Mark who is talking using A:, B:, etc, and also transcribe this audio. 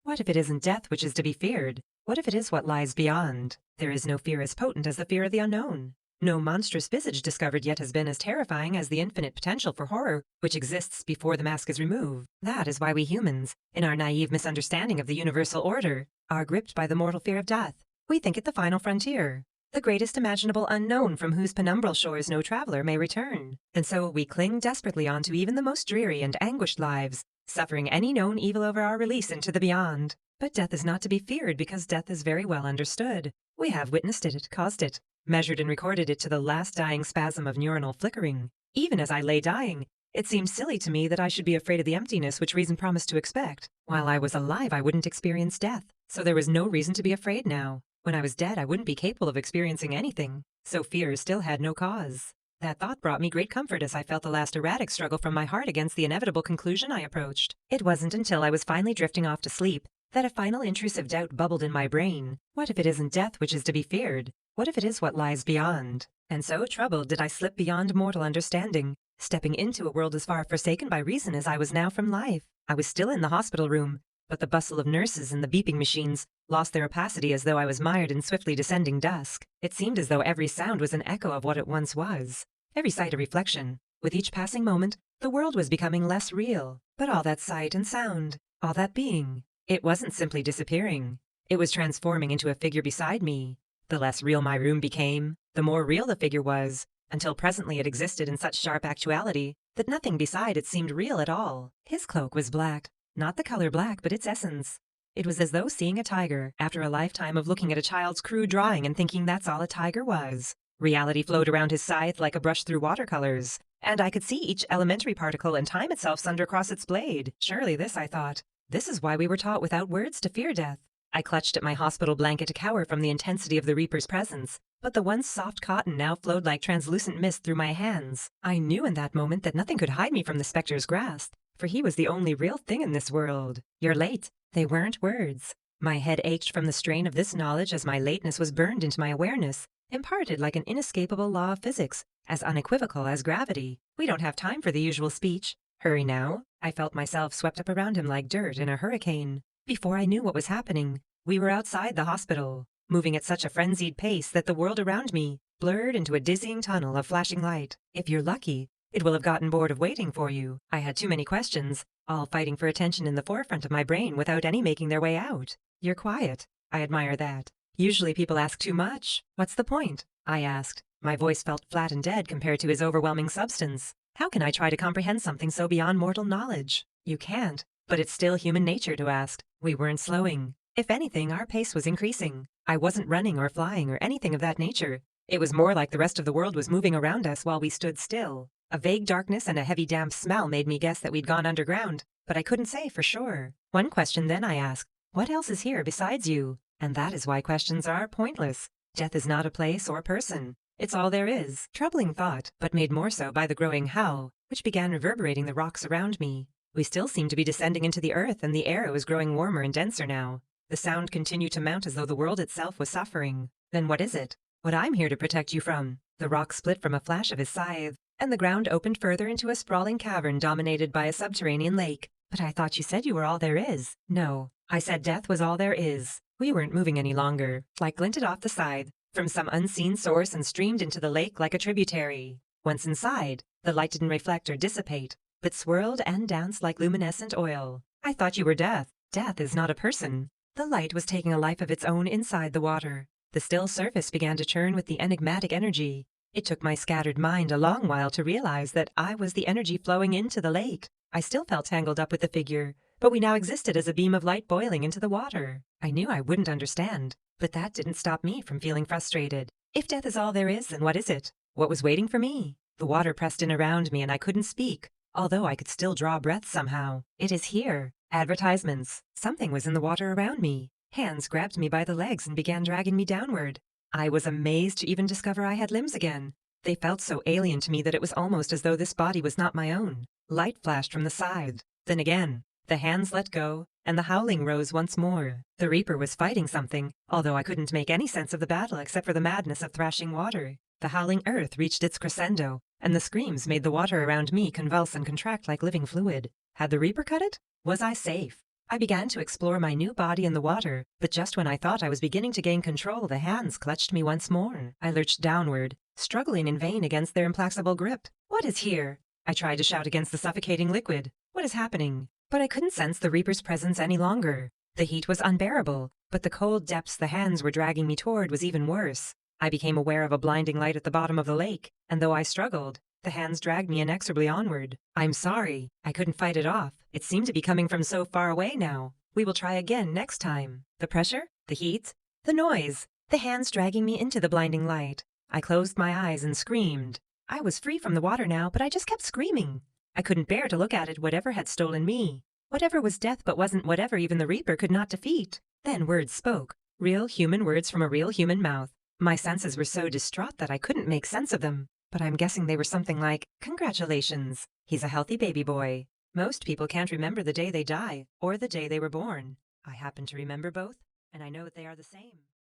A: What if it isn't death which is to be feared? What if it is what lies beyond? There is no fear as potent as the fear of the unknown. No monstrous visage discovered yet has been as terrifying as the infinite potential for horror which exists before the mask is removed. That is why we humans, in our naive misunderstanding of the universal order, are gripped by the mortal fear of death. We think it the final frontier, the greatest imaginable unknown from whose penumbral shores no traveler may return. And so we cling desperately on to even the most dreary and anguished lives, suffering any known evil over our release into the beyond. But death is not to be feared because death is very well understood. We have witnessed it, caused it, measured and recorded it to the last dying spasm of neuronal flickering. Even as I lay dying, it seemed silly to me that I should be afraid of the emptiness which reason promised to expect. While I was alive, I wouldn't experience death, so there was no reason to be afraid now. When I was dead, I wouldn't be capable of experiencing anything, so fear still had no cause. That thought brought me great comfort as I felt the last erratic struggle from my heart against the inevitable conclusion I approached. It wasn't until I was finally drifting off to sleep that a final intrusive doubt bubbled in my brain. What if it isn't death which is to be feared? What if it is what lies beyond? And so troubled did I slip beyond mortal understanding, stepping into a world as far forsaken by reason as I was now from life. I was still in the hospital room, but the bustle of nurses and the beeping machines lost their opacity as though I was mired in swiftly descending dusk. It seemed as though every sound was an echo of what it once was, every sight a reflection. With each passing moment, the world was becoming less real. But all that sight and sound, all that being, it wasn't simply disappearing. It was transforming into a figure beside me. The less real my room became, the more real the figure was, until presently it existed in such sharp actuality that nothing beside it seemed real at all. His cloak was black. Not the color black, but its essence. It was as though seeing a tiger after a lifetime of looking at a child's crude drawing and thinking that's all a tiger was. Reality flowed around his scythe like a brush through watercolors, and I could see each elementary particle and time itself sunder across its blade. Surely this, I thought. This is why we were taught without words to fear death. I clutched at my hospital blanket to cower from the intensity of the Reaper's presence, but the once soft cotton now flowed like translucent mist through my hands. I knew in that moment that nothing could hide me from the specter's grasp, for he was the only real thing in this world. You're late. They weren't words. My head ached from the strain of this knowledge as my lateness was burned into my awareness, imparted like an inescapable law of physics, as unequivocal as gravity. We don't have time for the usual speech. Hurry now. I felt myself swept up around him like dirt in a hurricane. Before I knew what was happening, we were outside the hospital, moving at such a frenzied pace that the world around me blurred into a dizzying tunnel of flashing light. If you're lucky, it will have gotten bored of waiting for you. I had too many questions, all fighting for attention in the forefront of my brain without any making their way out. You're quiet. I admire that. Usually people ask too much. What's the point? I asked. My voice felt flat and dead compared to his overwhelming substance. How can I try to comprehend something so beyond mortal knowledge? You can't, but it's still human nature to ask. We weren't slowing. If anything, our pace was increasing. I wasn't running or flying or anything of that nature. It was more like the rest of the world was moving around us while we stood still. A vague darkness and a heavy damp smell made me guess that we'd gone underground, but I couldn't say for sure. One question then I asked, what else is here besides you? And that is why questions are pointless. Death is not a place or person. It's all there is. Troubling thought, but made more so by the growing howl, which began reverberating the rocks around me. We still seemed to be descending into the earth, and the air was growing warmer and denser now. The sound continued to mount as though the world itself was suffering. Then what is it? What I'm here to protect you from? The rock split from a flash of his scythe, and the ground opened further into a sprawling cavern dominated by a subterranean lake. But I thought you said you were all there is. No, I said death was all there is. We weren't moving any longer. Light glinted off the scythe from some unseen source and streamed into the lake like a tributary. Once inside, the light didn't reflect or dissipate, but swirled and danced like luminescent oil. I thought you were death. Death is not a person. The light was taking a life of its own inside the water. The still surface began to churn with the enigmatic energy. It took my scattered mind a long while to realize that I was the energy flowing into the lake. I still felt tangled up with the figure, but we now existed as a beam of light boiling into the water. I knew I wouldn't understand, but that didn't stop me from feeling frustrated. If death is all there is, then what is it? What was waiting for me? The water pressed in around me and I couldn't speak, although I could still draw breath somehow. It is here. Advertisements. Something was in the water around me. Hands grabbed me by the legs and began dragging me downward. I was amazed to even discover I had limbs again. They felt so alien to me that it was almost as though this body was not my own. Light flashed from the side. Then again, the hands let go, and the howling rose once more. The Reaper was fighting something, although I couldn't make any sense of the battle except for the madness of thrashing water. The howling earth reached its crescendo, and the screams made the water around me convulse and contract like living fluid. Had the Reaper cut it? Was I safe? I began to explore my new body in the water, but just when I thought I was beginning to gain control, the hands clutched me once more. I lurched downward, struggling in vain against their implacable grip. What is here? I tried to shout against the suffocating liquid. What is happening? But I couldn't sense the Reaper's presence any longer. The heat was unbearable, but the cold depths the hands were dragging me toward was even worse. I became aware of a blinding light at the bottom of the lake, and though I struggled, the hands dragged me inexorably onward. I'm sorry. I couldn't fight it off. It seemed to be coming from so far away now. We will try again next time. The pressure, the heat, the noise, the hands dragging me into the blinding light. I closed my eyes and screamed. I was free from the water now, but I just kept screaming. I couldn't bear to look at it, whatever had stolen me. Whatever was death but wasn't whatever even the Reaper could not defeat. Then words spoke. Real human words from a real human mouth. My senses were so distraught that I couldn't make sense of them. But I'm guessing they were something like, "Congratulations, he's a healthy baby boy." Most people can't remember the day they die, or the day they were born. I happen to remember both, and I know they are the same.